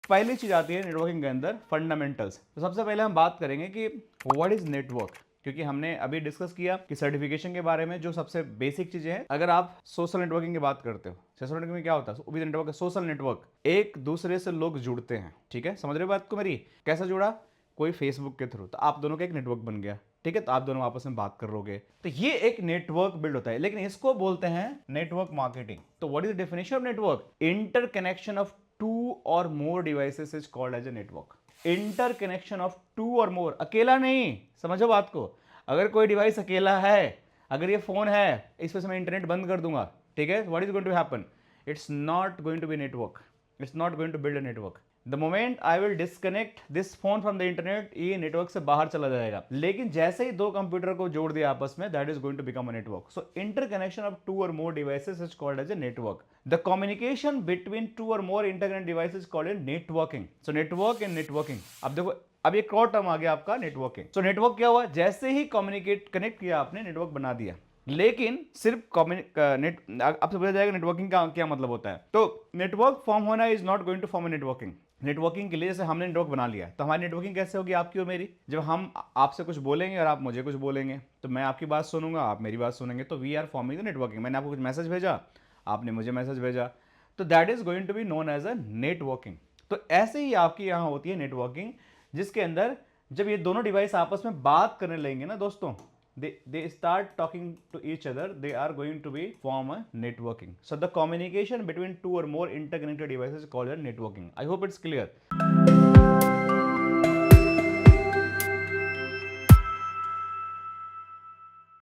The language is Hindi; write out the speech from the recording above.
पहली चीज आती है नेटवर्किंग के अंदर फंडामेंटल्स। तो सबसे पहले हम बात करेंगे कि व्हाट इज नेटवर्क, क्योंकि हमने अभी डिस्कस किया कि सर्टिफिकेशन के बारे में जो सबसे बेसिक चीजें हैं। अगर आप सोशल नेटवर्किंग की बात करते हो, सोशल नेटवर्किंग में क्या होता है? विद नेटवर्क, सोशल नेटवर्क, एक दूसरे से लोग जुड़ते हैं। ठीक है, समझ रहे हो बात को मेरी? कैसे जुड़ा? कोई फेसबुक के थ्रू, तो आप दोनों का एक नेटवर्क बन गया। ठीक है, तो आप दोनों आपस में बात कर लोगे, तो ये एक नेटवर्क बिल्ड होता है। लेकिन इसको बोलते हैं नेटवर्क मार्केटिंग। तो what is the definition of network? Interconnection of two or more devices is called as a network. Interconnection of two or more, अकेला नहीं, समझो बात को। अगर कोई डिवाइस अकेला है, अगर ये फोन है, इस वजह से मैं इंटरनेट बंद कर दूंगा, ठीक है, what is going to happen? It's not going to be network, it's not going to build a network. The moment I will disconnect this phone from the internet, ये नेटवर्क से बाहर चला जाएगा। लेकिन जैसे ही दो कंप्यूटर को जोड़ दिया आपस में, that is going to become a network. So interconnection of two or more devices is called as a network. The communication between two or more interconnect devices called a networking. So network and networking. अब देखो, अब एक और टर्म आ गया आपका, नेटवर्किंग। सो नेटवर्क क्या हुआ? जैसे ही कम्युनिकेट कनेक्ट किया आपने, नेटवर्क बना दिया। लेकिन सिर्फ आपसे पूछा जाएगा नेटवर्किंग का क्या मतलब होता है, तो नेटवर्क फॉर्म होना is not going to form a networking. Networking के लिए जैसे हमने नेटवर्क बना लिया, तो हमारी नेटवर्किंग कैसे होगी आपकी और मेरी? जब हम आपसे कुछ बोलेंगे और आप मुझे कुछ बोलेंगे, तो मैं आपकी बात सुनूंगा, आप मेरी बात सुनेंगे, तो we are forming the networking. मैंने आपको कुछ मैसेज भेजा, आपने मुझे मैसेज भेजा, तो that is going to be known as a networking. तो ऐसे ही आपकी यहाँ होती है नेटवर्किंग, जिसके अंदर जब ये दोनों डिवाइस आपस में बात करने लगेंगे ना दोस्तों, they start talking to each other, they are going to be form a networking. So the communication between two or more interconnected devices is called a networking. I hope it's clear.